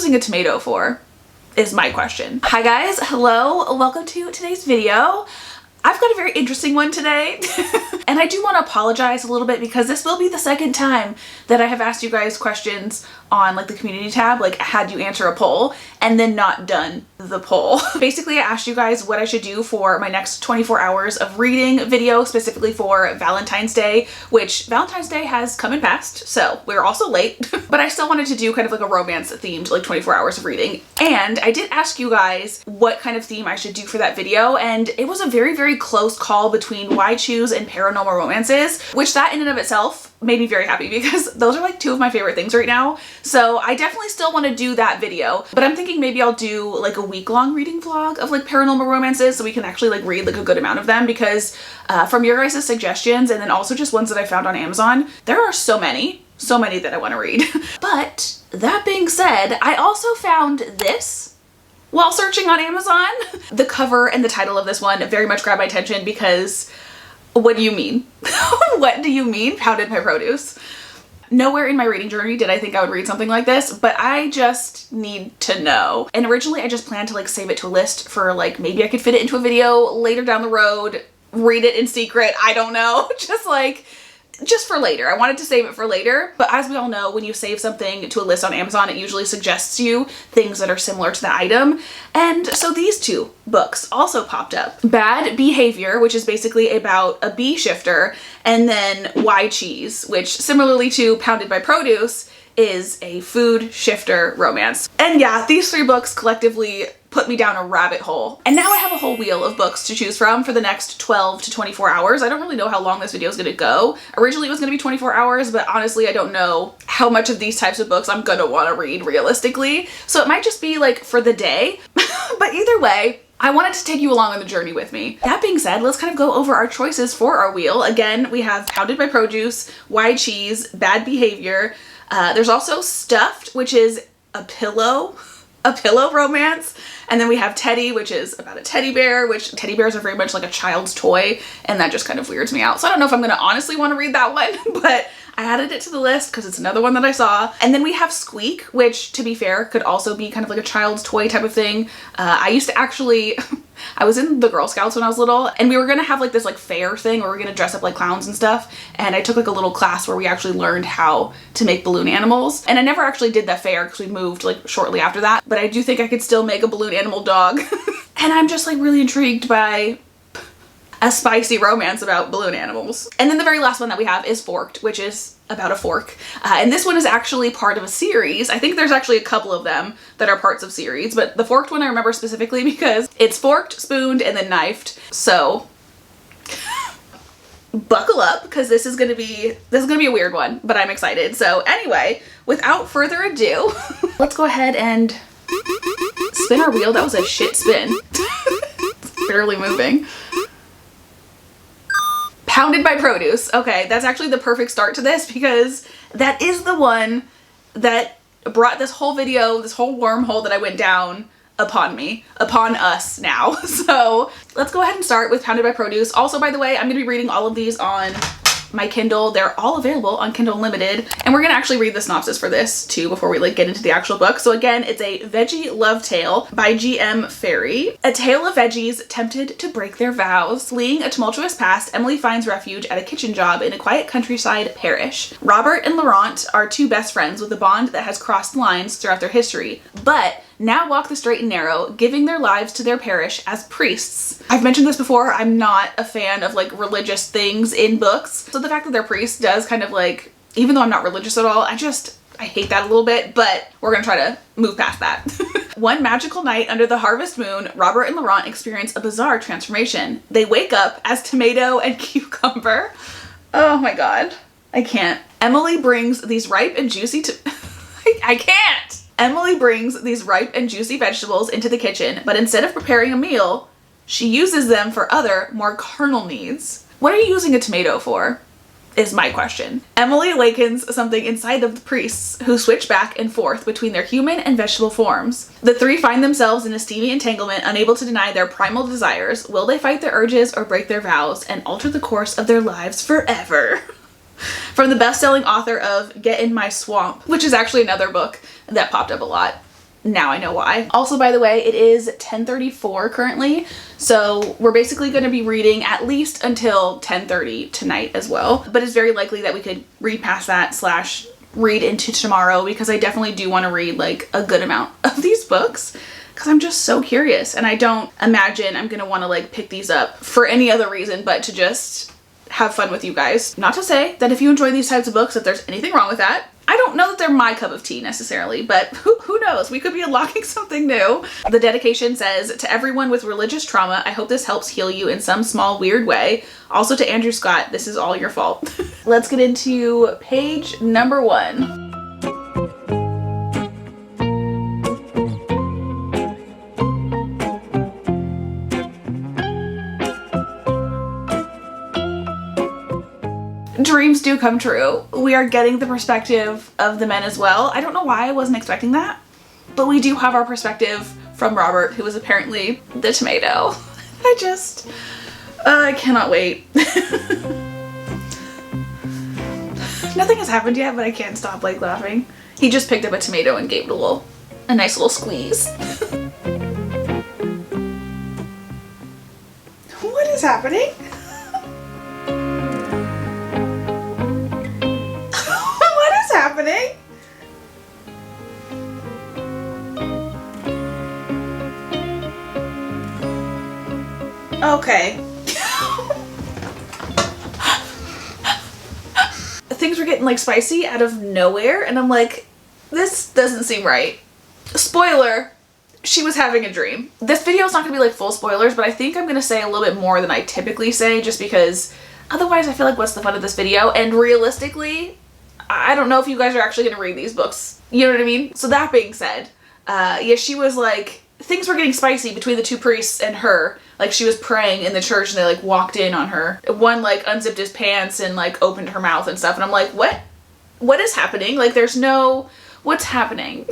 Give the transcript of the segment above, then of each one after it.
using a tomato for? Is my question. Hi guys, hello, welcome to today's video. I've got a very interesting one today and I do want to apologize a little bit because this will be the second time that I have asked you guys questions on like the community tab, like had you answer a poll and then not done the poll. Basically, I asked you guys what I should do for my next 24 hours of reading video, specifically for Valentine's Day, which Valentine's Day has come and passed, so we're also late, but I still wanted to do kind of like a romance themed like 24 hours of reading. And I did ask you guys what kind of theme I should do for that video, and it was a very close call between Why Choose and paranormal romances, which that in and of itself made me very happy because those are like two of my favorite things right now. So I definitely still want to do that video, but I'm thinking maybe I'll do like a week-long reading vlog of like paranormal romances so we can actually like read like a good amount of them, because from your guys' suggestions and then also just ones that I found on Amazon, there are so many that I want to read. But that being said, I also found this while searching on Amazon. The cover and the title of this one very much grabbed my attention because what do you mean? What do you mean, Pounded My Produce? Nowhere in my reading journey did I think I would read something like this, but I just need to know. And originally I just planned to like save it to a list for like maybe I could fit it into a video later down the road, read it in secret, I don't know, just for later. I wanted to save it for later, but as we all know, when you save something to a list on Amazon, it usually suggests you things that are similar to the item. And so these two books also popped up. Bad Behavior, which is basically about a bee shifter, and then Why Cheese, which similarly to Pounded by Produce is a food shifter romance. And yeah, these three books collectively put me down a rabbit hole. And now I have a whole wheel of books to choose from for the next 12 to 24 hours. I don't really know how long this video is gonna go. Originally it was gonna be 24 hours, but honestly I don't know how much of these types of books I'm gonna wanna read realistically. So it might just be like for the day, but either way, I wanted to take you along on the journey with me. That being said, let's kind of go over our choices for our wheel. Again, we have Pounded by Produce, Why Cheese, Bad Behavior. There's also Stuffed, which is a pillow romance. And then we have Teddy, which is about a teddy bear, which teddy bears are very much like a child's toy, and that just kind of weirds me out. So I don't know if I'm gonna honestly want to read that one, but I added it to the list because it's another one that I saw. And then we have Squeak, which to be fair could also be kind of like a child's toy type of thing. I used to actually, I was in the Girl Scouts when I was little, and we were gonna have like this like fair thing where we're gonna dress up like clowns and stuff. And I took like a little class where we actually learned how to make balloon animals. And I never actually did that fair because we moved like shortly after that, but I do think I could still make a balloon animal dog. And I'm just like really intrigued by a spicy romance about balloon animals. And then the very last one that we have is Forked, which is about a fork. And this one is actually part of a series. I think there's actually a couple of them that are parts of series, but the Forked one I remember specifically because it's forked, spooned, and then knifed. So buckle up because this is gonna be a weird one, but I'm excited. So anyway, without further ado, let's go ahead and spin our wheel. That was a shit spin. It's barely moving. Pounded by Produce. Okay, that's actually the perfect start to this because that is the one that brought this whole video, this whole wormhole that I went down upon us now. So let's go ahead and start with Pounded by Produce. Also, by the way, I'm gonna be reading all of these on my Kindle. They're all available on Kindle Unlimited, and we're gonna actually read the synopsis for this too before we like get into the actual book. So again, it's a veggie love tale by G.M. Ferry. A tale of veggies tempted to break their vows. Fleeing a tumultuous past, Emily finds refuge at a kitchen job in a quiet countryside parish. Robert and Laurent are two best friends with a bond that has crossed lines throughout their history, but now walk the straight and narrow, giving their lives to their parish as priests. I've mentioned this before, I'm not a fan of like religious things in books. So the fact that they're priests does kind of like, even though I'm not religious at all, I hate that a little bit, but we're gonna try to move past that. One magical night under the harvest moon, Robert and Laurent experience a bizarre transformation. They wake up as tomato and cucumber. Oh my God, I can't. Emily brings these ripe and juicy I can't! Emily brings these ripe and juicy vegetables into the kitchen, but instead of preparing a meal, she uses them for other, more carnal needs. What are you using a tomato for? Is my question. Emily awakens something inside of the priests, who switch back and forth between their human and vegetable forms. The three find themselves in a steamy entanglement, unable to deny their primal desires. Will they fight their urges or break their vows and alter the course of their lives forever? From the best-selling author of Get in My Swamp, which is actually another book that popped up a lot now I know why. Also, by the way, it is 10:34 currently, so we're basically going to be reading at least until 10:30 tonight as well. But it's very likely that we could read past that slash read into tomorrow, because I definitely do want to read like a good amount of these books, because I'm just so curious, and I don't imagine I'm going to want to like pick these up for any other reason but to just have fun with you guys. Not to say that if you enjoy these types of books that there's anything wrong with that. I don't know that they're my cup of tea necessarily, but who knows? We could be unlocking something new. The dedication says, "To everyone with religious trauma, I hope this helps heal you in some small weird way. Also to Andrew Scott, this is all your fault." Let's get into page number 1. Dreams do come true. We are getting the perspective of the men as well. I don't know why I wasn't expecting that, but we do have our perspective from Robert, who is apparently the tomato. I cannot wait. Nothing has happened yet, but I can't stop like laughing. He just picked up a tomato and gave it a nice little squeeze. What is happening? Happening? Okay. Things were getting like spicy out of nowhere, and I'm like, this doesn't seem right. Spoiler, she was having a dream. This video is not gonna be like full spoilers, but I think I'm gonna say a little bit more than I typically say, just because otherwise I feel like what's the fun of this video? And realistically, I don't know if you guys are actually going to read these books. You know what I mean? So that being said, yeah, she was like, things were getting spicy between the two priests and her. Like, she was praying in the church and they like walked in on her. One like unzipped his pants and like opened her mouth and stuff. And I'm like, what is happening? Like, what's happening?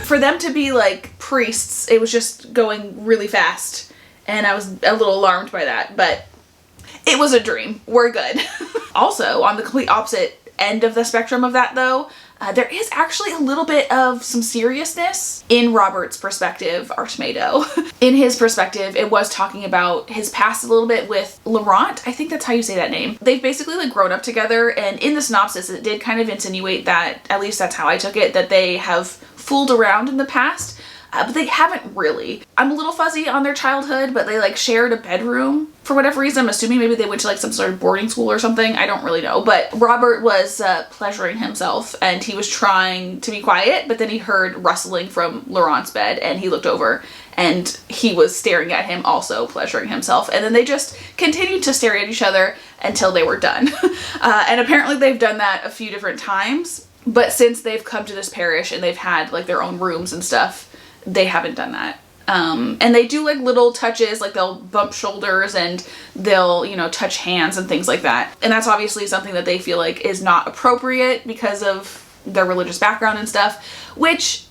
For them to be like priests, it was just going really fast. And I was a little alarmed by that, but it was a dream. We're good. Also, on the complete opposite end of the spectrum of that though, there is actually a little bit of some seriousness in Robert's perspective, our tomato. In his perspective, it was talking about his past a little bit with Laurent. I think that's how you say that name. They've basically like grown up together, and in the synopsis it did kind of insinuate that, at least that's how I took it, that they have fooled around in the past. But they haven't really. I'm a little fuzzy on their childhood, but they like shared a bedroom for whatever reason. I'm assuming maybe they went to like some sort of boarding school or something. I don't really know. But Robert was pleasuring himself, and he was trying to be quiet, but then he heard rustling from Laurent's bed, and he looked over and he was staring at him, also pleasuring himself. And then they just continued to stare at each other until they were done. And apparently they've done that a few different times, but since they've come to this parish and they've had like their own rooms and stuff, they haven't done that. And they do like little touches, like they'll bump shoulders and they'll, you know, touch hands and things like that. And that's obviously something that they feel like is not appropriate because of their religious background and stuff, which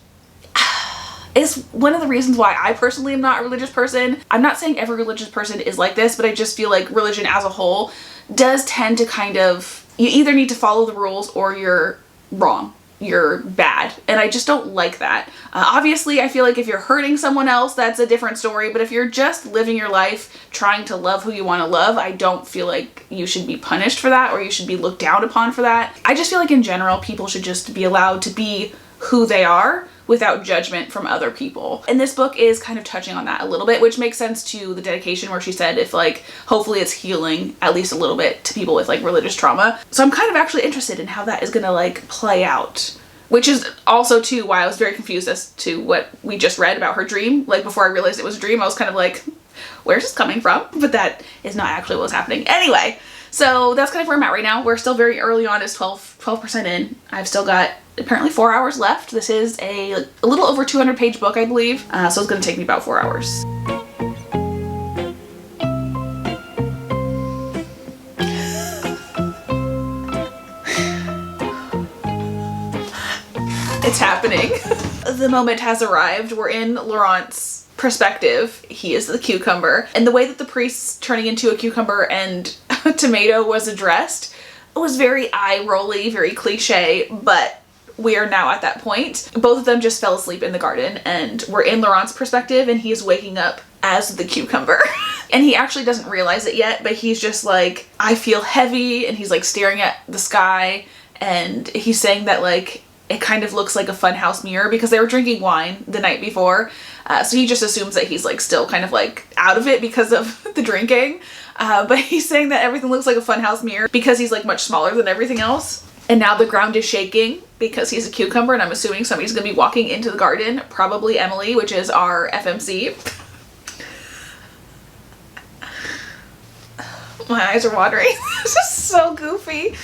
is one of the reasons why I personally am not a religious person. I'm not saying every religious person is like this, but I just feel like religion as a whole does tend to kind of, you either need to follow the rules or you're wrong. You're bad, and I just don't like that. Obviously, I feel like if you're hurting someone else, that's a different story, but if you're just living your life trying to love who you want to love, I don't feel like you should be punished for that or you should be looked down upon for that. I just feel like in general, people should just be allowed to be who they are without judgment from other people. And this book is kind of touching on that a little bit, which makes sense to the dedication where she said if like, hopefully it's healing at least a little bit to people with like religious trauma. So I'm kind of actually interested in how that is gonna like play out, which is also too why I was very confused as to what we just read about her dream. Like before I realized it was a dream, I was kind of like, where's this coming from? But that is not actually what was happening. Anyway, so that's kind of where I'm at right now. We're still very early on, it's 12% in. I've still got apparently 4 hours left. This is a little over 200 page book, I believe. So it's gonna take me about 4 hours. It's happening. The moment has arrived. We're in Laurent's perspective. He is the cucumber. And the way that the priest turning into a cucumber and a tomato was addressed was very eye-rolly, very cliche, but we are now at that point. Both of them just fell asleep in the garden, and we're in Laurent's perspective, and he's waking up as the cucumber. And he actually doesn't realize it yet, but he's just like, I feel heavy, and he's like staring at the sky, and he's saying that like it kind of looks like a funhouse mirror because they were drinking wine the night before. So he just assumes that he's like still kind of like out of it because of the drinking. But he's saying that everything looks like a funhouse mirror because he's like much smaller than everything else. And now the ground is shaking because he's a cucumber, and I'm assuming somebody's gonna be walking into the garden, probably Emily, which is our FMC. My eyes are watering. This is so goofy.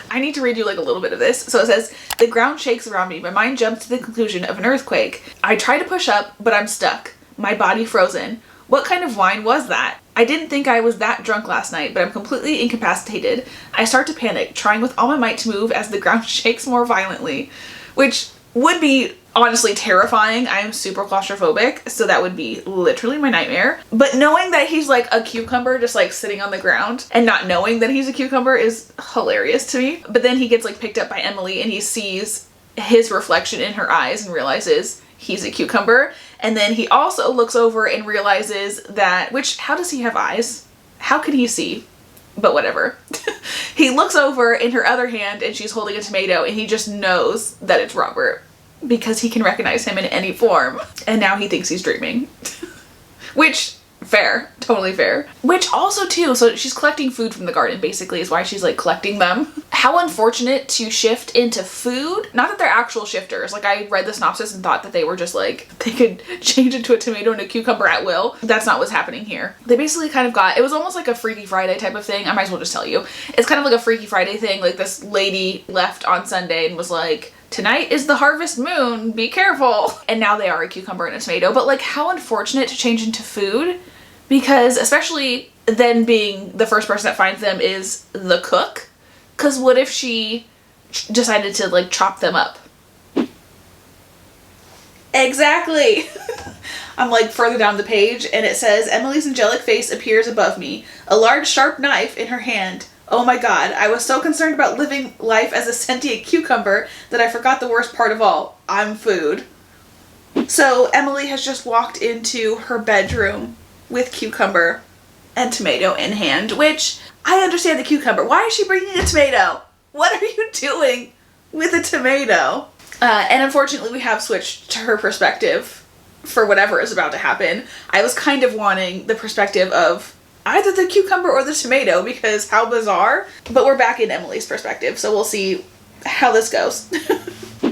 I need to read you like a little bit of this. So it says, the ground shakes around me. My mind jumps to the conclusion of an earthquake. I try to push up, but I'm stuck. My body frozen. What kind of wine was that? I didn't think I was that drunk last night, but I'm completely incapacitated. I start to panic, trying with all my might to move as the ground shakes more violently, which would be honestly terrifying. I am super claustrophobic, so that would be literally my nightmare. But knowing that he's like a cucumber just like sitting on the ground and not knowing that he's a cucumber is hilarious to me. But then he gets like picked up by Emily, and he sees his reflection in her eyes and realizes he's a cucumber. And then he also looks over and realizes that, which, how does he have eyes? How can he see? But whatever. He looks over in her other hand, and she's holding a tomato, and he just knows that it's Robert because he can recognize him in any form. And now he thinks he's dreaming. Which, fair, totally fair. Which also too, so she's collecting food from the garden basically is why she's like collecting them. How unfortunate to shift into food. Not that they're actual shifters. Like I read the synopsis and thought that they were just like, they could change into a tomato and a cucumber at will. That's not what's happening here. They basically kind of got, it was almost like a Freaky Friday type of thing. I might as well just tell you. It's kind of like a Freaky Friday thing. Like this lady left on Sunday and was like, tonight is the harvest moon, be careful. And now they are a cucumber and a tomato. But like how unfortunate to change into food, because especially then being the first person that finds them is the cook. Because what if she decided to like chop them up? Exactly. I'm like further down the page and it says, Emily's angelic face appears above me, a large sharp knife in her hand. Oh my god, I was so concerned about living life as a sentient cucumber that I forgot the worst part of all. I'm food. So Emily has just walked into her bedroom with cucumber and tomato in hand, which I understand the cucumber. Why is she bringing a tomato? What are you doing with a tomato? And unfortunately we have switched to her perspective for whatever is about to happen. I was kind of wanting the perspective of either the cucumber or the tomato because how bizarre. But we're back in Emily's perspective, so we'll see how this goes.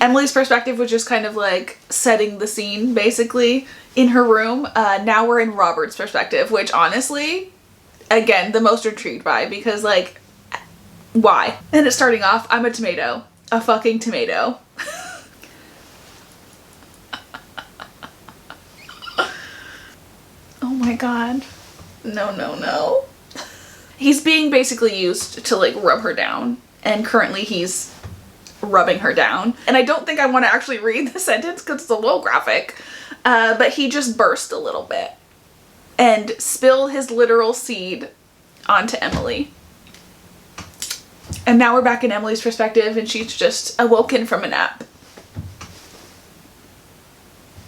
Emily's perspective was just kind of like setting the scene basically in her room. Now we're in Robert's perspective, which honestly, again, the most intrigued by because like, why? And it's starting off, I'm a tomato. A fucking tomato. Oh my god. No, no, no. He's being basically used to like rub her down, and currently he's rubbing her down. And I don't think I want to actually read the sentence because it's a little graphic, but he just burst a little bit and spilled his literal seed onto Emily. And now we're back in Emily's perspective and she's just awoken from a nap.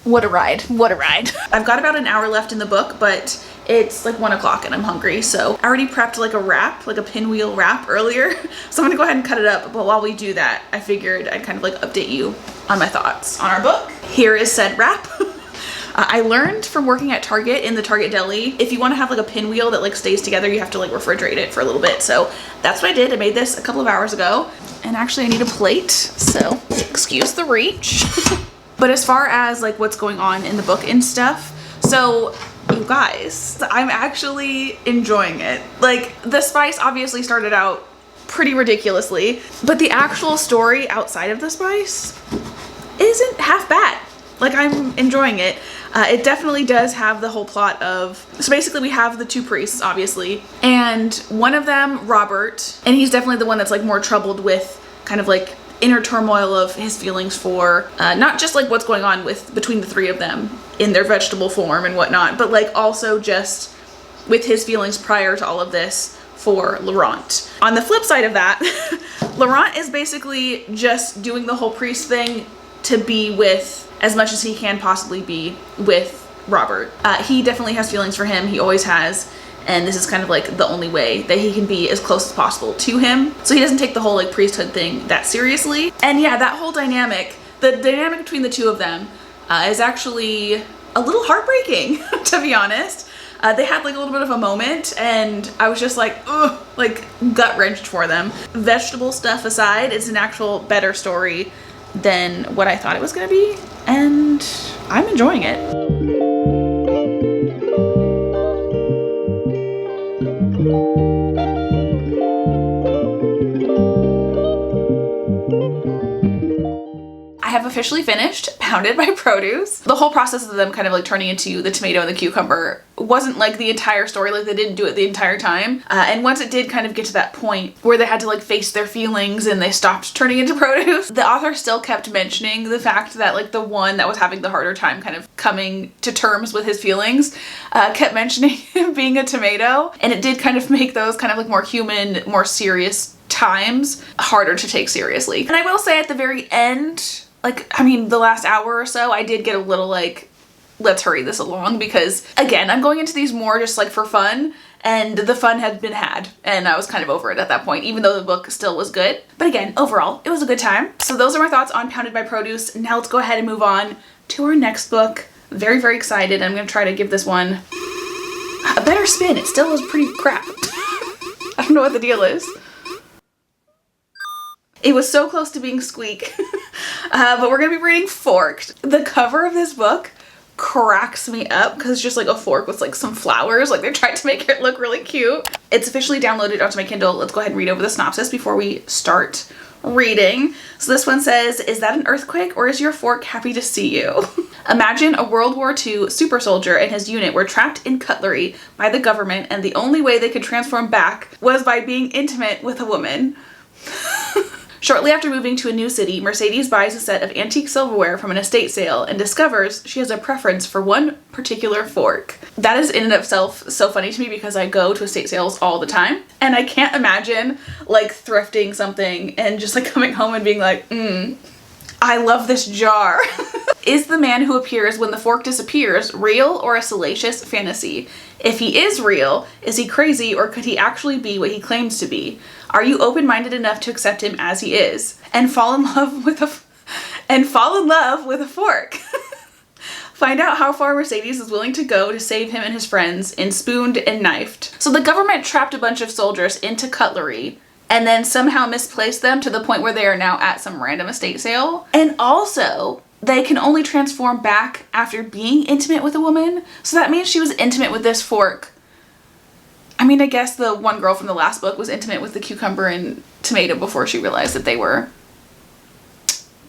What a ride. What a ride. I've got about an hour left in the book, but it's like 1 o'clock and I'm hungry. So I already prepped like a wrap, like a pinwheel wrap earlier. So I'm gonna go ahead and cut it up. But while we do that, I figured I'd kind of like update you on my thoughts on our book. Here is said wrap. I learned from working at Target in the Target deli, if you want to have like a pinwheel that like stays together, you have to like refrigerate it for a little bit. So that's what I did. I made this a couple of hours ago. And actually I need a plate, so excuse the reach. But as far as like what's going on in the book and stuff, so you guys, I'm actually enjoying it. Like the spice obviously started out pretty ridiculously, but the actual story outside of the spice isn't half bad. Like I'm enjoying it. It definitely does have the whole plot of, so basically we have the two priests obviously, and one of them, Robert, and he's definitely the one that's like more troubled with kind of like inner turmoil of his feelings for not just like what's going on with between the three of them in their vegetable form and whatnot, but like also just with his feelings prior to all of this for Laurent. On the flip side of that, Laurent is basically just doing the whole priest thing to be with, as much as he can possibly be with Robert. He definitely has feelings for him. He always has. And this is kind of like the only way that he can be as close as possible to him. So he doesn't take the whole like priesthood thing that seriously. And yeah, that whole dynamic, the dynamic between the two of them is actually a little heartbreaking, to be honest. They had like a little bit of a moment and I was just like, ugh, like gut wrenched for them. Vegetable stuff aside, it's an actual better story than what I thought it was gonna be. And I'm enjoying it. I have officially finished Pounded by Produce. The whole process of them kind of like turning into the tomato and the cucumber wasn't like the entire story, like they didn't do it the entire time. And once it did kind of get to that point where they had to like face their feelings and they stopped turning into produce, the author still kept mentioning the fact that like the one that was having the harder time kind of coming to terms with his feelings kept mentioning him being a tomato. And it did kind of make those kind of like more human, more serious times harder to take seriously. And I will say at the very end, like, I mean, the last hour or so, I did get a little like, let's hurry this along, because again, I'm going into these more just like for fun, and the fun had been had and I was kind of over it at that point, even though the book still was good. But again, overall, it was a good time. So those are my thoughts on Pounded by Produce. Now let's go ahead and move on to our next book. Very, very excited. I'm gonna try to give this one a better spin. It still is pretty crap. I don't know what the deal is. It was so close to being squeak. But we're gonna be reading Forked. The cover of this book cracks me up because it's just like a fork with like some flowers. Like they tried to make it look really cute. It's officially downloaded onto my Kindle. Let's go ahead and read over the synopsis before we start reading. So this one says, is that an earthquake or is your fork happy to see you? Imagine a World War II super soldier and his unit were trapped in cutlery by the government, and the only way they could transform back was by being intimate with a woman. Shortly after moving to a new city, Mercedes buys a set of antique silverware from an estate sale and discovers she has a preference for one particular fork. That is in and of itself so funny to me because I go to estate sales all the time and I can't imagine like thrifting something and just like coming home and being like, I love this jar. Is the man who appears when the fork disappears real or a salacious fantasy? If he is real, is he crazy or could he actually be what he claims to be? Are you open-minded enough to accept him as he is and fall in love with a fork? Find out how far Mercedes is willing to go to save him and his friends in Spooned and Knifed. So the government trapped a bunch of soldiers into cutlery and then somehow misplaced them to the point where they are now at some random estate sale. And also, they can only transform back after being intimate with a woman. So that means she was intimate with this fork. I mean, I guess the one girl from the last book was intimate with the cucumber and tomato before she realized that they were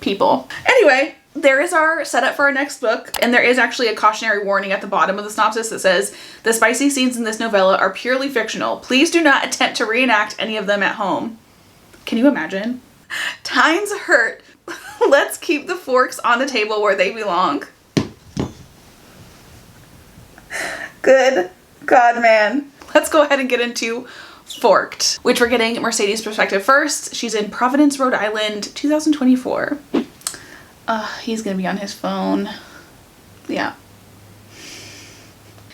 people. Anyway, there is our setup for our next book, and there is actually a cautionary warning at the bottom of the synopsis that says, the spicy scenes in this novella are purely fictional. Please do not attempt to reenact any of them at home. Can you imagine? Times hurt. Let's keep the forks on the table where they belong. Good God, man. Let's go ahead and get into Forked, which we're getting Mercedes' perspective first. She's in Providence, Rhode Island, 2024. He's gonna be on his phone. Yeah.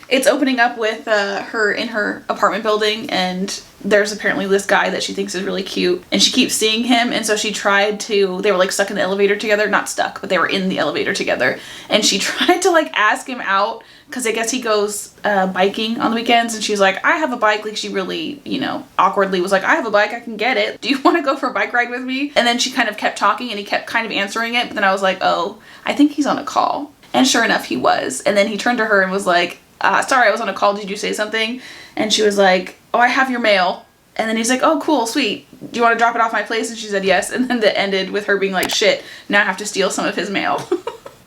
It's opening up with her in her apartment building, and there's apparently this guy that she thinks is really cute, and she keeps seeing him, and so she tried to, they were like stuck in the elevator together, not stuck, but they were in the elevator together, and she tried to like ask him out because I guess he goes biking on the weekends, and she's like, I have a bike. Like she really, you know, awkwardly was like, I have a bike, I can get it. Do you want to go for a bike ride with me? And then she kind of kept talking and he kept kind of answering it, but then I was like, oh, I think he's on a call. And sure enough, he was. And then he turned to her and was like, sorry, I was on a call, did you say something? And she was like, oh, I have your mail. And then he's like, oh, cool, sweet. Do you want to drop it off my place? And she said yes. And then that ended with her being like, shit, now I have to steal some of his mail.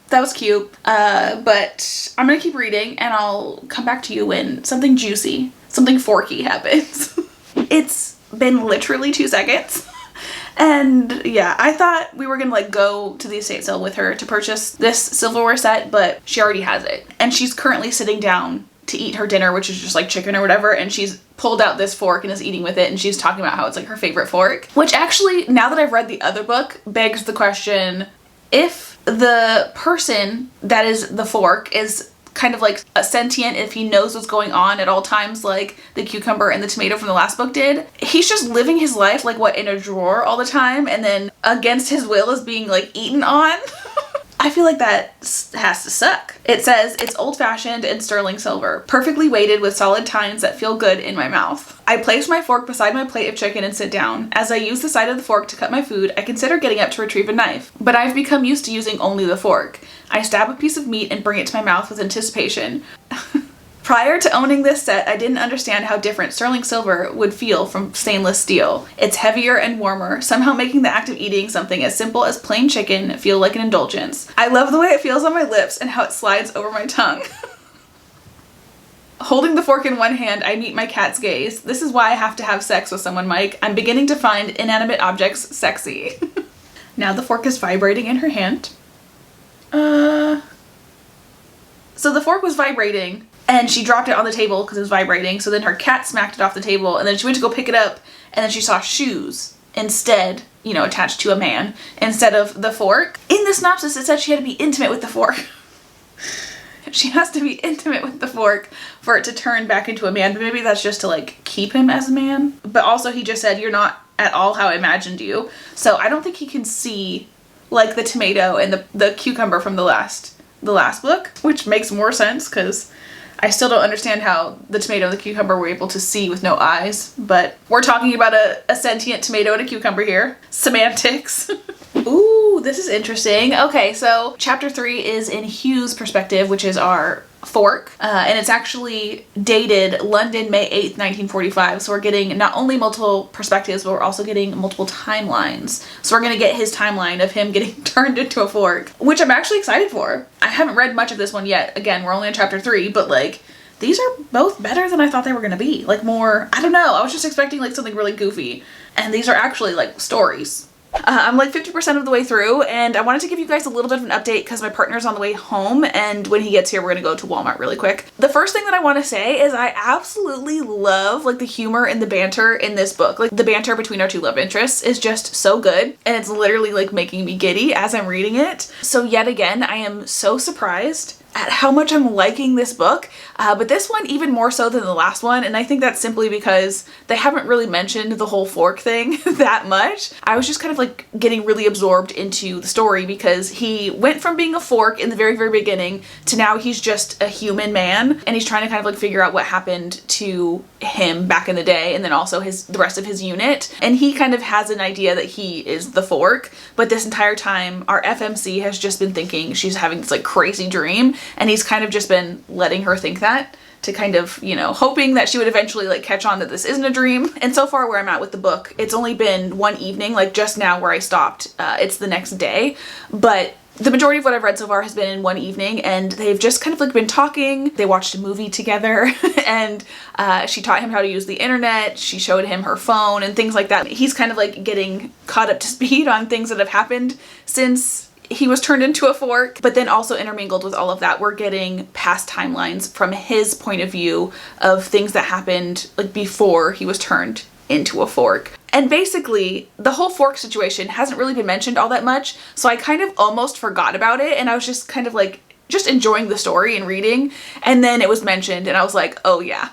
That was cute. But I'm gonna keep reading and I'll come back to you when something juicy, something forky happens. It's been literally 2 seconds. And yeah, I thought we were gonna like go to the estate sale with her to purchase this silverware set, but she already has it. And she's currently sitting down to eat her dinner, which is just like chicken or whatever, and she's pulled out this fork and is eating with it, and she's talking about how it's like her favorite fork. Which actually, now that I've read the other book, begs the question, if the person that is the fork is kind of like a sentient, if he knows what's going on at all times like the cucumber and the tomato from the last book did, he's just living his life like what, in a drawer all the time, and then against his will is being like eaten on. I feel like that has to suck. It says, it's old-fashioned and sterling silver, perfectly weighted with solid tines that feel good in my mouth. I place my fork beside my plate of chicken and sit down. As I use the side of the fork to cut my food, I consider getting up to retrieve a knife, but I've become used to using only the fork. I stab a piece of meat and bring it to my mouth with anticipation. Prior to owning this set, I didn't understand how different sterling silver would feel from stainless steel. It's heavier and warmer, somehow making the act of eating something as simple as plain chicken feel like an indulgence. I love the way it feels on my lips and how it slides over my tongue. Holding the fork in one hand, I meet my cat's gaze. This is why I have to have sex with someone, Mike. I'm beginning to find inanimate objects sexy. Now the fork is vibrating in her hand. So the fork was vibrating, and she dropped it on the table because it was vibrating, so then her cat smacked it off the table, and then she went to go pick it up, and then she saw shoes instead, you know, attached to a man, instead of the fork. In the synopsis, it said she had to be intimate with the fork. She has to be intimate with the fork for it to turn back into a man, but maybe that's just to, like, keep him as a man. But also he just said, you're not at all how I imagined you. So I don't think he can see, like, the tomato and the cucumber from the last book, which makes more sense because I still don't understand how the tomato and the cucumber were able to see with no eyes, but we're talking about a sentient tomato and a cucumber here. Semantics. Ooh, this is interesting. Okay, so chapter 3 is in Hugh's perspective, which is our fork, and it's actually dated London, May 8th, 1945. So we're getting not only multiple perspectives, but we're also getting multiple timelines. So we're gonna get his timeline of him getting turned into a fork, which I'm actually excited for. I haven't read much of this one yet. Again, we're only on chapter 3, but like, these are both better than I thought they were gonna be. Like more, I don't know, I was just expecting like something really goofy, and these are actually like stories. I'm like 50% of the way through, and I wanted to give you guys a little bit of an update because my partner's on the way home, and when he gets here we're gonna go to Walmart really quick. The first thing that I want to say is I absolutely love like the humor and the banter in this book. Like the banter between our two love interests is just so good, and it's literally like making me giddy as I'm reading it. So yet again, I am so surprised at how much I'm liking this book, but this one even more so than the last one, and I think that's simply because they haven't really mentioned the whole fork thing that much. I was just kind of like getting really absorbed into the story because he went from being a fork in the very, very beginning to now he's just a human man, and he's trying to kind of like figure out what happened to him back in the day, and then also the rest of his unit, and he kind of has an idea that he is the fork, but this entire time our FMC has just been thinking she's having this like crazy dream, and he's kind of just been letting her think that to kind of, you know, hoping that she would eventually like catch on that this isn't a dream. And so far where I'm at with the book, it's only been one evening, like just now where I stopped, it's the next day, but the majority of what I've read so far has been in one evening, and they've just kind of like been talking. They watched a movie together, and she taught him how to use the internet. She showed him her phone and things like that. He's kind of like getting caught up to speed on things that have happened since he was turned into a fork, but then also intermingled with all of that, we're getting past timelines from his point of view of things that happened like before he was turned into a fork. And basically, the whole fork situation hasn't really been mentioned all that much, so I kind of almost forgot about it, and I was just kind of like, just enjoying the story and reading, and then it was mentioned, and I was like, oh yeah.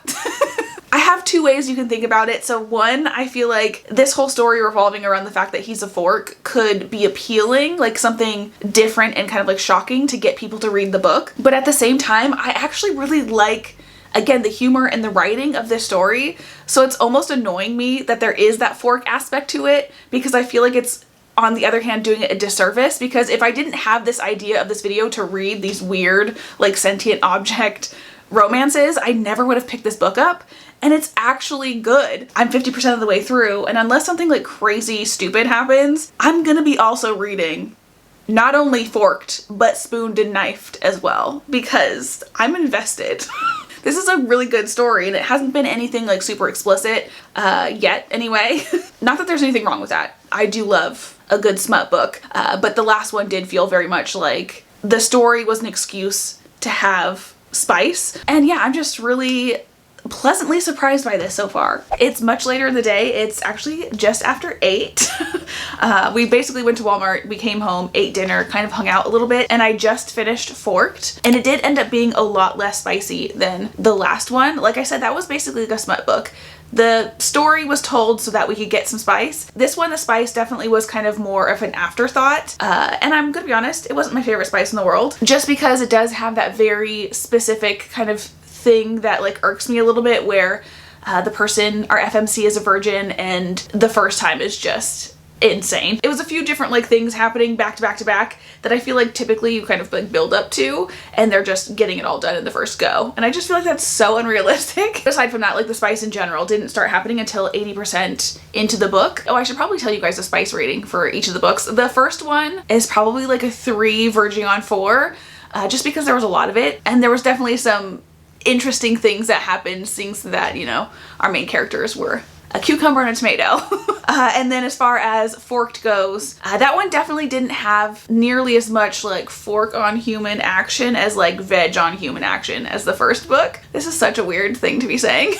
I have two ways you can think about it. So one, I feel like this whole story revolving around the fact that he's a fork could be appealing, like something different and kind of like shocking to get people to read the book. But at the same time, I actually really like, again, the humor and the writing of this story. So it's almost annoying me that there is that fork aspect to it, because I feel like it's, on the other hand, doing it a disservice, because if I didn't have this idea of this video to read these weird like sentient object romances, I never would have picked this book up. And it's actually good. I'm 50% of the way through, and unless something like crazy stupid happens, I'm gonna be also reading not only forked, but spooned and knifed as well, because I'm invested. This is a really good story, and it hasn't been anything like super explicit yet anyway. Not that there's anything wrong with that. I do love a good smut book, but the last one did feel very much like the story was an excuse to have spice. And yeah, I'm just really pleasantly surprised by this so far. It's much later in the day. It's actually just after 8. We basically went to Walmart, we came home, ate dinner, kind of hung out a little bit, and I just finished Forked, and it did end up being a lot less spicy than the last one. Like I said, that was basically like a smut book. The story was told so that we could get some spice. This one, the spice definitely was kind of more of an afterthought. And I'm gonna be honest, it wasn't my favorite spice in the world, just because it does have that very specific kind of thing that like irks me a little bit, where the person, our FMC, is a virgin and the first time is just insane. It was a few different like things happening back to back to back that I feel like typically you kind of like build up to, and they're just getting it all done in the first go. And I just feel like that's so unrealistic. Aside from that, like the spice in general didn't start happening until 80% into the book. Oh, I should probably tell you guys the spice rating for each of the books. The first one is probably like a 3 verging on 4, just because there was a lot of it, and there was definitely some interesting things that happened, things that, you know, our main characters were a cucumber and a tomato. And then as far as Forked goes, that one definitely didn't have nearly as much like fork on human action as like veg on human action as the first book. This is such a weird thing to be saying.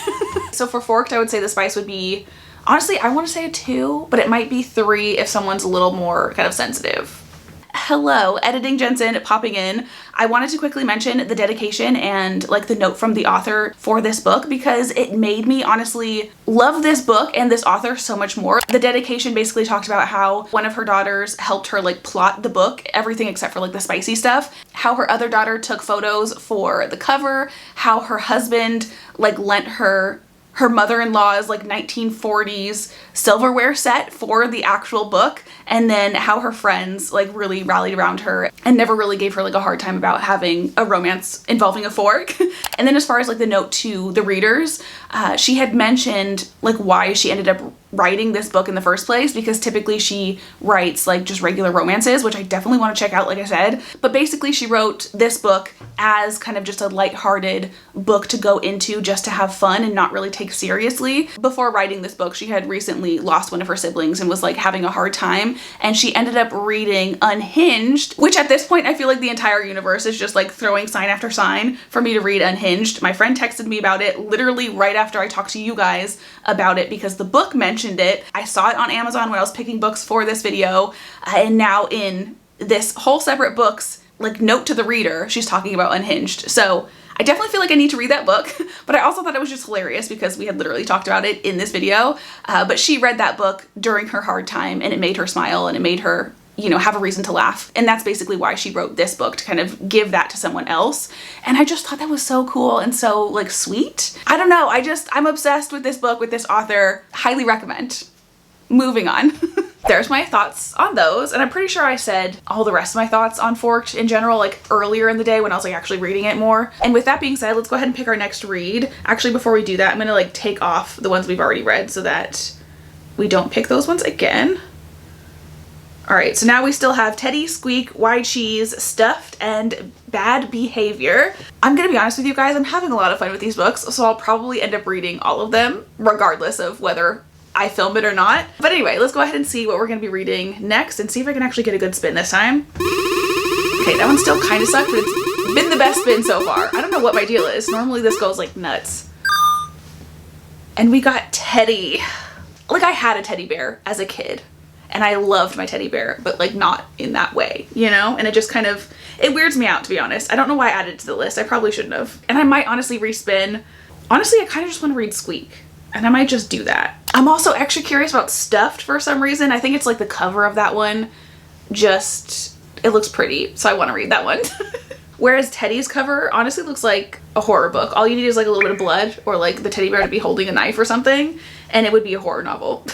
So for Forked, I would say the spice would be, honestly, I want to say a 2, but it might be 3 if someone's a little more kind of sensitive. Hello, Editing Jensen popping in. I wanted to quickly mention the dedication and like the note from the author for this book, because it made me honestly love this book and this author so much more. The dedication basically talked about how one of her daughters helped her like plot the book, everything except for like the spicy stuff, how her other daughter took photos for the cover, how her husband like lent her mother-in-law's like 1940s silverware set for the actual book, and then how her friends like really rallied around her and never really gave her like a hard time about having a romance involving a fork. And then as far as like the note to the readers, she had mentioned like why she ended up writing this book in the first place, because typically she writes like just regular romances, which I definitely want to check out, like I said. But basically she wrote this book as kind of just a lighthearted book to go into just to have fun and not really take seriously. Before writing this book, she had recently lost one of her siblings and was like having a hard time, and she ended up reading Unhinged, which at this point I feel like the entire universe is just like throwing sign after sign for me to read Unhinged. My friend texted me about it literally right after I talked to you guys about it, because the book mentioned it. I saw it on Amazon when I was picking books for this video, and now in this whole separate books like note to the reader, she's talking about Unhinged. So I definitely feel like I need to read that book, but I also thought it was just hilarious because we had literally talked about it in this video. But she read that book during her hard time, and it made her smile and it made her, you know, have a reason to laugh. And that's basically why she wrote this book, to kind of give that to someone else. And I just thought that was so cool and so like sweet. I don't know, I'm obsessed with this book, with this author. Highly recommend. Moving on. There's my thoughts on those, and I'm pretty sure I said all the rest of my thoughts on Forked in general like earlier in the day when I was like actually reading it more. And with that being said, let's go ahead and pick our next read. Actually, before we do that, I'm gonna like take off the ones we've already read so that we don't pick those ones again. All right, so now we still have Teddy, Squeak, Why Cheese, Stuffed, and Bad Behavior. I'm gonna be honest with you guys, I'm having a lot of fun with these books, so I'll probably end up reading all of them regardless of whether I film it or not. But anyway, let's go ahead and see what we're gonna be reading next and see if I can actually get a good spin this time. Okay, that one still kind of sucked, but it's been the best spin so far. I don't know what my deal is. Normally this goes like nuts. And we got Teddy. Like, I had a teddy bear as a kid, and I loved my teddy bear, but like not in that way, you know? And it just kind of, it weirds me out, to be honest. I don't know why I added it to the list. I probably shouldn't have. And I might honestly respin. Honestly, I kind of just want to read Squeak, and I might just do that. I'm also extra curious about Stuffed for some reason. I think it's like the cover of that one, just, it looks pretty, so I want to read that one. Whereas Teddy's cover honestly looks like a horror book. All you need is like a little bit of blood, or like the teddy bear to be holding a knife or something, and it would be a horror novel.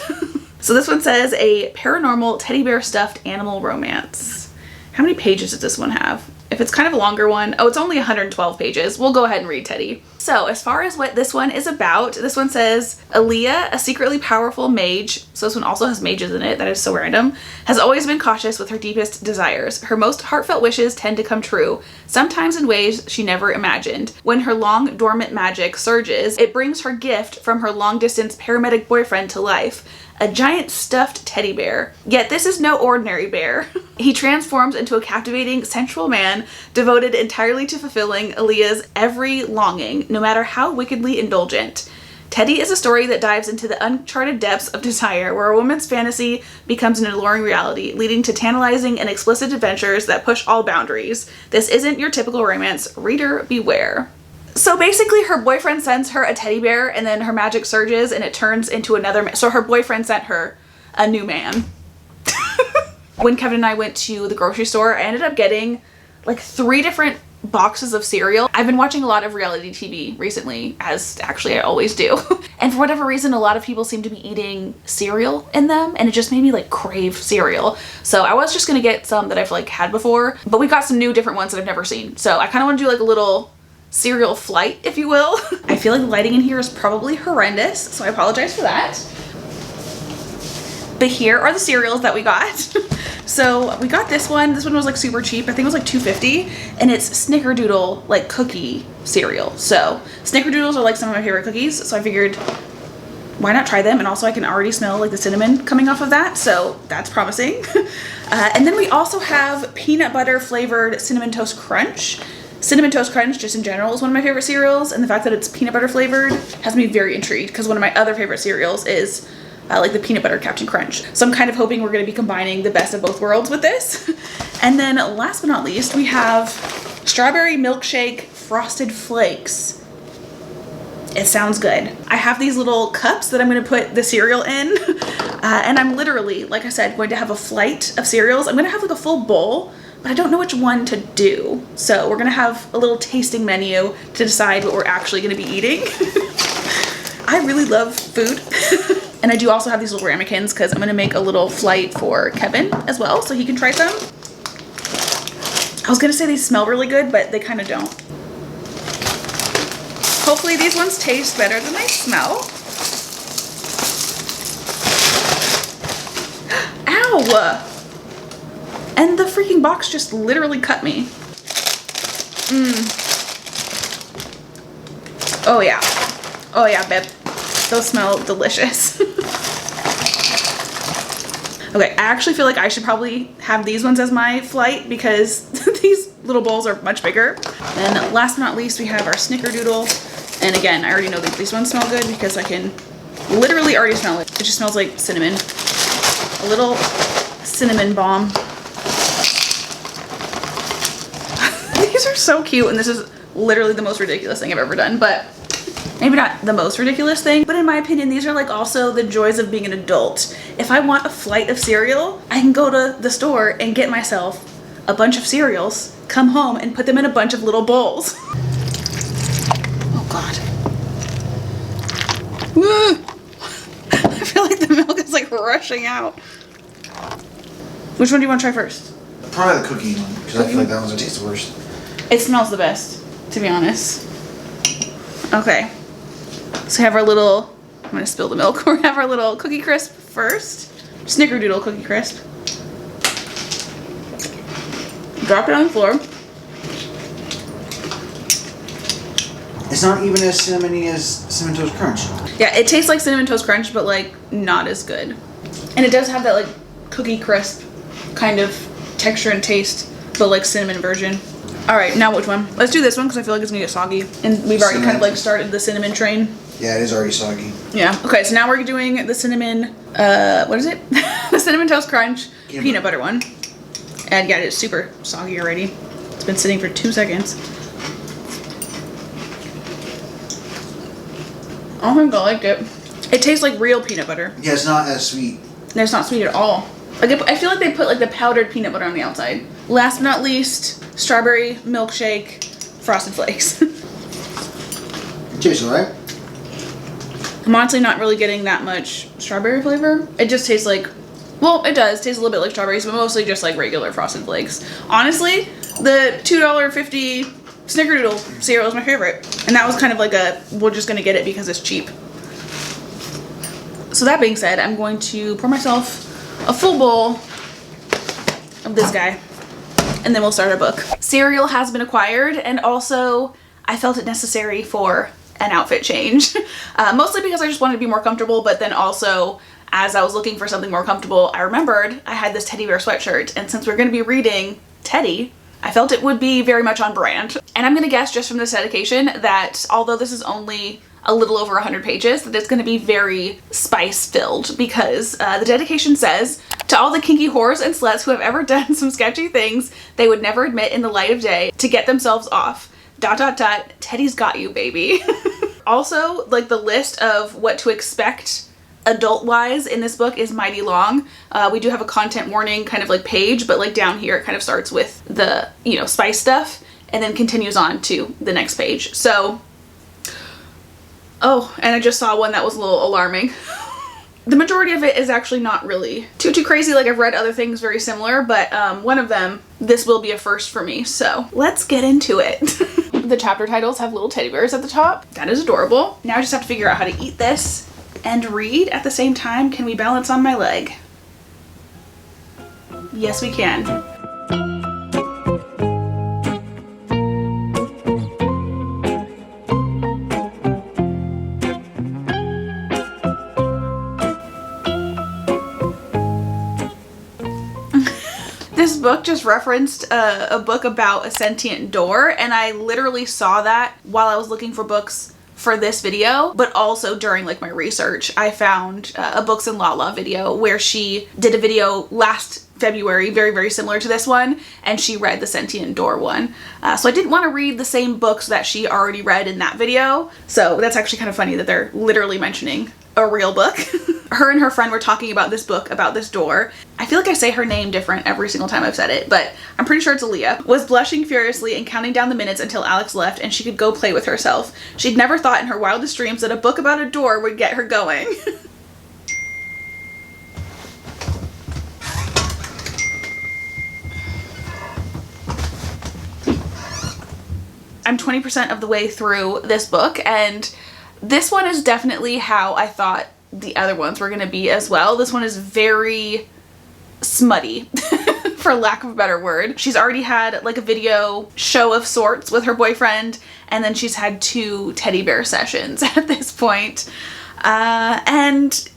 So this one says a paranormal teddy bear stuffed animal romance. How many pages does this one have? If it's kind of a longer one, oh, it's only 112 pages. We'll go ahead and read Teddy. So as far as what this one is about, this one says, Aaliyah, a secretly powerful mage, so this one also has mages in it, that is so random, has always been cautious with her deepest desires. Her most heartfelt wishes tend to come true, sometimes in ways she never imagined. When her long dormant magic surges, it brings her gift from her long distance paramedic boyfriend to life. a giant stuffed teddy bear. Yet this is no ordinary bear. He transforms into a captivating, sensual man devoted entirely to fulfilling Aaliyah's every longing, no matter how wickedly indulgent. Teddy is a story that dives into the uncharted depths of desire, where a woman's fantasy becomes an alluring reality, leading to tantalizing and explicit adventures that push all boundaries. This isn't your typical romance. Reader, beware. So basically her boyfriend sends her a teddy bear and then her magic surges and it turns into another man. So her boyfriend sent her a new man. When Kevin and I went to the grocery store, I ended up getting like 3 different boxes of cereal. I've been watching a lot of reality TV recently, as actually I always do. And for whatever reason, a lot of people seem to be eating cereal in them, and it just made me like crave cereal. So I was just gonna get some that I've like had before, but we got some new different ones that I've never seen. So I kind of want to do like a little cereal flight, if you will. I feel like the lighting in here is probably horrendous, so I apologize for that. But here are the cereals that we got. So we got this one. This one was like super cheap. I think it was like $2.50, and it's Snickerdoodle like cookie cereal. So Snickerdoodles are like some of my favorite cookies. So I figured, why not try them? And also I can already smell like the cinnamon coming off of that. So that's promising. And then we also have peanut butter flavored Cinnamon Toast Crunch. Cinnamon Toast Crunch just in general is one of my favorite cereals. And the fact that it's peanut butter flavored has me very intrigued, because one of my other favorite cereals is like the peanut butter Captain Crunch. So I'm kind of hoping we're going to be combining the best of both worlds with this. And then last but not least, we have strawberry milkshake frosted flakes. It sounds good. I have these little cups that I'm going to put the cereal in. And I'm literally, like I said, going to have a flight of cereals. I'm going to have like a full bowl, but I don't know which one to do. So we're going to have a little tasting menu to decide what we're actually going to be eating. I really love food. And I do also have these little ramekins because I'm going to make a little flight for Kevin as well, so he can try some. I was going to say these smell really good, but they kind of don't. Hopefully these ones taste better than they smell. Ow! And the freaking box just literally cut me. Oh yeah. Oh yeah, babe. Those smell delicious. Okay, I actually feel like I should probably have these ones as my flight because these little bowls are much bigger. And last but not least, we have our Snickerdoodle. And again, I already know that these ones smell good because I can literally already smell it. It just smells like cinnamon. A little cinnamon bomb. These are so cute, and this is literally the most ridiculous thing I've ever done, but maybe not the most ridiculous thing, but in my opinion, these are like also the joys of being an adult. If I want a flight of cereal, I can go to the store and get myself a bunch of cereals, come home and put them in a bunch of little bowls. Oh God. I feel like the milk is like rushing out. Which one do you want to try first? Probably the cookie one, because I feel like that one's gonna taste the worst. It smells the best, to be honest. Okay. So we have our little, I'm gonna spill the milk. We have our little Cookie Crisp first. Snickerdoodle Cookie Crisp. Drop it on the floor. It's not even as cinnamony as Cinnamon Toast Crunch. Yeah, it tastes like Cinnamon Toast Crunch, but like not as good. And it does have that like Cookie Crisp kind of texture and taste, but like cinnamon version. All right, now which one? Let's do this one because I feel like it's gonna get soggy. And we've already kind of like started the cinnamon train. Yeah, it is already soggy. Yeah, okay, so now we're doing the cinnamon, what is it? The Cinnamon Toast Crunch peanut butter one. And yeah, it's super soggy already. It's been sitting for 2 seconds. I think I liked it. It tastes like real peanut butter. Yeah, it's not as sweet. No, it's not sweet at all. Like I feel like they put like the powdered peanut butter on the outside. Last but not least, strawberry milkshake frosted flakes. Tastes alright. I'm honestly not really getting that much strawberry flavor. It just tastes like, well, it does taste a little bit like strawberries, but mostly just like regular frosted flakes. Honestly, the $2.50 Snickerdoodle cereal is my favorite. And that was kind of like a, we're just gonna get it because it's cheap. So that being said, I'm going to pour myself a full bowl of this guy, and then we'll start our book. Cereal has been acquired, and also I felt it necessary for an outfit change. Mostly because I just wanted to be more comfortable, but then also as I was looking for something more comfortable, I remembered I had this teddy bear sweatshirt, and since we're going to be reading Teddy, I felt it would be very much on brand. And I'm going to guess just from this dedication that although this is only a little over 100 pages, that it's going to be very spice filled, because the dedication says, to all the kinky whores and sluts who have ever done some sketchy things they would never admit in the light of day to get themselves off, ... Teddy's got you, baby. Also, like, the list of what to expect adult-wise in this book is mighty long. We do have a content warning kind of like page, but like down here it kind of starts with the, you know, spice stuff and then continues on to the next page. So, oh, and I just saw one that was a little alarming. The majority of it is actually not really too crazy. Like, I've read other things very similar, but one of them, this will be a first for me. So let's get into it. The chapter titles have little teddy bears at the top. That is adorable. Now I just have to figure out how to eat this and read at the same time. Can we balance on my leg? Yes, we can. This book just referenced a book about a sentient door, and I literally saw that while I was looking for books for this video, but also during like my research. I found a Books and Lala video where she did a video last February very similar to this one, and she read the Sentient Door one. So I didn't want to read the same books that she already read in that video, so that's actually kind of funny that they're literally mentioning a real book. Her and her friend were talking about this book about this door. I feel like I say her name different every single time I've said it, but I'm pretty sure it's Aaliyah. Was blushing furiously and counting down the minutes until Alex left and she could go play with herself. She'd never thought in her wildest dreams that a book about a door would get her going. I'm 20% of the way through this book, and this one is definitely how I thought the other ones were gonna be as well. This one is very smutty, for lack of a better word. She's already had like a video show of sorts with her boyfriend, and then she's had 2 teddy bear sessions at this point. And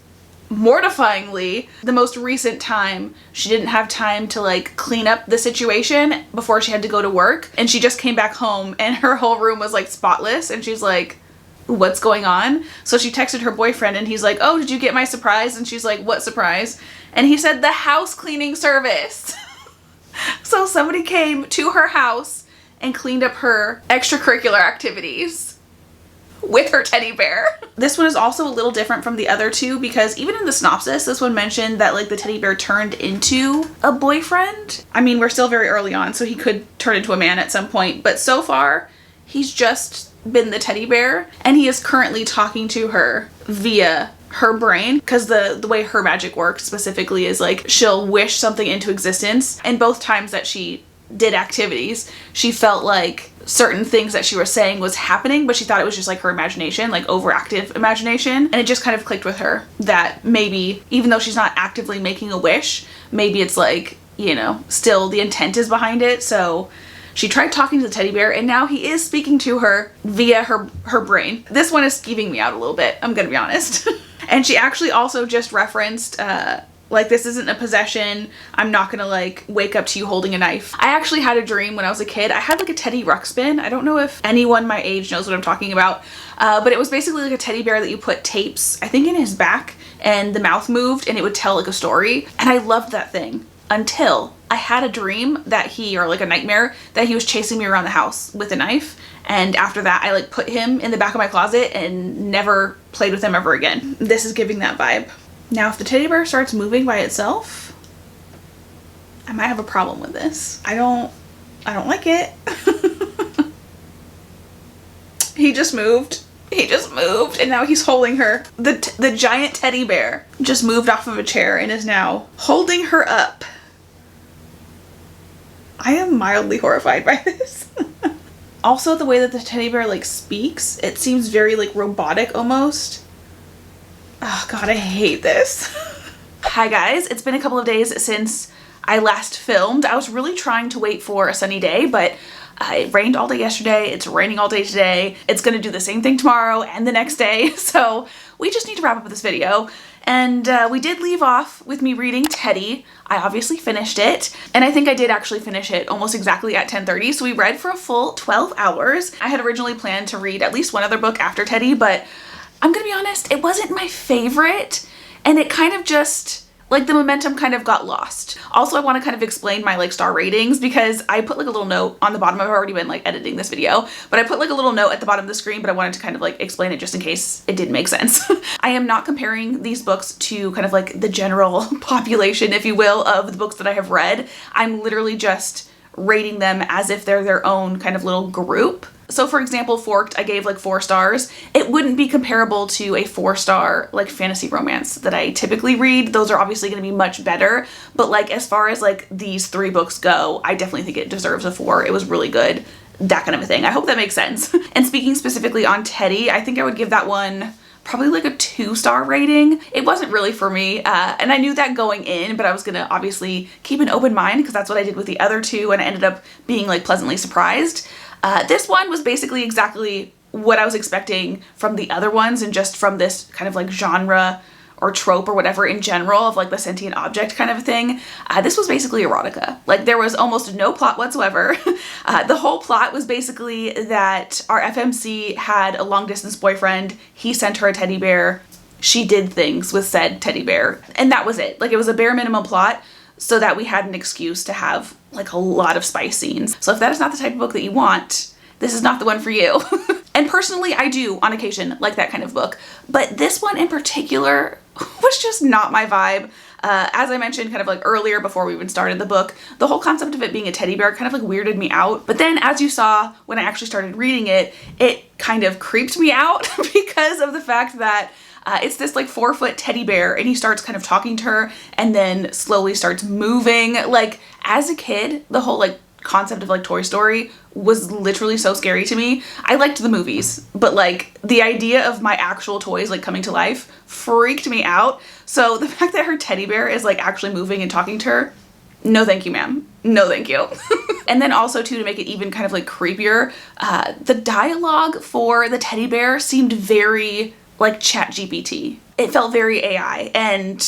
mortifyingly, the most recent time, she didn't have time to like clean up the situation before she had to go to work, and she just came back home and her whole room was like spotless, and she's like, what's going on? So she texted her boyfriend and he's like, oh, did you get my surprise? And she's like, what surprise? And he said, the house cleaning service. So somebody came to her house and cleaned up her extracurricular activities with her teddy bear. This one is also a little different from the other two, because even in the synopsis, this one mentioned that like the teddy bear turned into a boyfriend. I mean, we're still very early on, so he could turn into a man at some point, but so far he's just been the teddy bear, and he is currently talking to her via her brain, because the way her magic works specifically is like she'll wish something into existence, and both times that she did activities she felt like certain things that she was saying was happening, but she thought it was just like her imagination, like overactive imagination, and it just kind of clicked with her that maybe even though she's not actively making a wish, maybe it's like, you know, still the intent is behind it. So she tried talking to the teddy bear, and now he is speaking to her via her brain. This one is skeeving me out a little bit, I'm gonna be honest. And she actually also just referenced, like, this isn't a possession. I'm not gonna like wake up to you holding a knife. I actually had a dream when I was a kid. I had like a teddy ruckspin. I don't know if anyone my age knows what I'm talking about, but it was basically like a teddy bear that you put tapes, I think, in his back, and the mouth moved and it would tell like a story. And I loved that thing until I had a dream that he, or like a nightmare, that he was chasing me around the house with a knife. And after that, I like put him in the back of my closet and never played with him ever again. This is giving that vibe. Now, if the teddy bear starts moving by itself, I might have a problem with this. I don't like it. He just moved. He just moved, and now he's holding her. The giant teddy bear just moved off of a chair and is now holding her up. I am mildly horrified by this. Also, the way that the teddy bear like speaks, it seems very like robotic almost. Oh god, I hate this. Hi guys, it's been a couple of days since I last filmed. I was really trying to wait for a sunny day, but it rained all day yesterday, it's raining all day today, it's gonna do the same thing tomorrow and the next day, so we just need to wrap up this video And we did leave off with me reading Teddy. I obviously finished it, and I think I did actually finish it almost exactly at 10:30, so we read for a full 12 hours. I had originally planned to read at least one other book after Teddy, but I'm gonna be honest, it wasn't my favorite, and it kind of just, like, the momentum kind of got lost. Also, I want to kind of explain my like star ratings because I put like a little note on the bottom. I've already been like editing this video, but I put like a little note at the bottom of the screen, but I wanted to kind of like explain it just in case it didn't make sense. I am not comparing these books to kind of like the general population, if you will, of the books that I have read. I'm literally just rating them as if they're their own kind of little group. So for example, Forked, I gave like 4 stars. It wouldn't be comparable to a 4-star like fantasy romance that I typically read. Those are obviously going to be much better, but like as far as like these 3 books go, I definitely think it deserves a 4. It was really good, that kind of a thing. I hope that makes sense. And speaking specifically on Teddy, I think I would give that one probably like a 2-star rating. It wasn't really for me, and I knew that going in, but I was gonna obviously keep an open mind because that's what I did with the other 2, and I ended up being like pleasantly surprised. This one was basically exactly what I was expecting from the other ones, and just from this kind of like genre or trope or whatever in general of like the sentient object kind of a thing. This was basically erotica. Like there was almost no plot whatsoever. The whole plot was basically that our FMC had a long distance boyfriend. He sent her a teddy bear. She did things with said teddy bear, and that was it. Like it was a bare minimum plot so that we had an excuse to have like a lot of spice scenes. So if that is not the type of book that you want, this is not the one for you. And personally, I do on occasion like that kind of book, but this one in particular was just not my vibe. As I mentioned kind of like earlier before we even started the book, the whole concept of it being a teddy bear kind of like weirded me out. But then as you saw when I actually started reading it, it kind of creeped me out because of the fact that it's this like 4-foot teddy bear, and he starts kind of talking to her and then slowly starts moving. Like as a kid, the whole like concept of like Toy Story was literally so scary to me. I liked the movies, but like the idea of my actual toys like coming to life freaked me out. So the fact that her teddy bear is like actually moving and talking to her, no thank you, ma'am. No thank you. And then also too, to make it even kind of like creepier, the dialogue for the teddy bear seemed very like ChatGPT. It felt very AI, and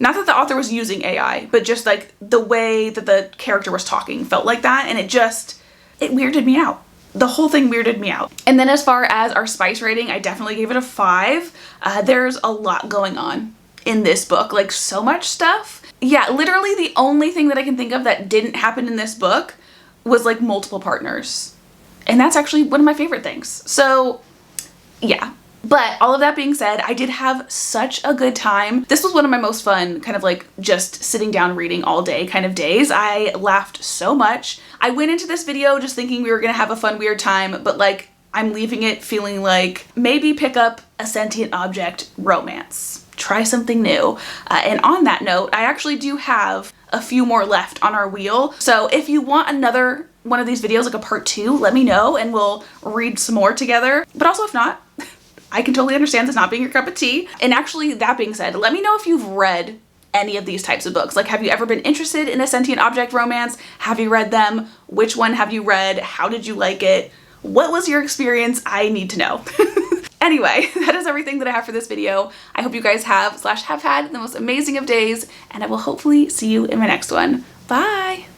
not that the author was using AI, but just like the way that the character was talking felt like that, and it weirded me out. The whole thing weirded me out. And then as far as our spice rating, I definitely gave it a 5. There's a lot going on in this book, like so much stuff. Yeah, literally the only thing that I can think of that didn't happen in this book was like multiple partners. And that's actually one of my favorite things. So yeah. But all of that being said, I did have such a good time. This was one of my most fun kind of like just sitting down reading all day kind of days. I laughed so much. I went into this video just thinking we were gonna have a fun, weird time, but like I'm leaving it feeling like maybe pick up a sentient object romance. Try something new. And on that note, I actually do have a few more left on our wheel. So if you want another one of these videos, like a part 2, let me know and we'll read some more together. But also if not, I can totally understand this not being your cup of tea. And actually, that being said, let me know if you've read any of these types of books. Like, have you ever been interested in a sentient object romance? Have you read them? Which one have you read? How did you like it? What was your experience? I need to know. Anyway, that is everything that I have for this video. I hope you guys have had the most amazing of days, and I will hopefully see you in my next one. Bye!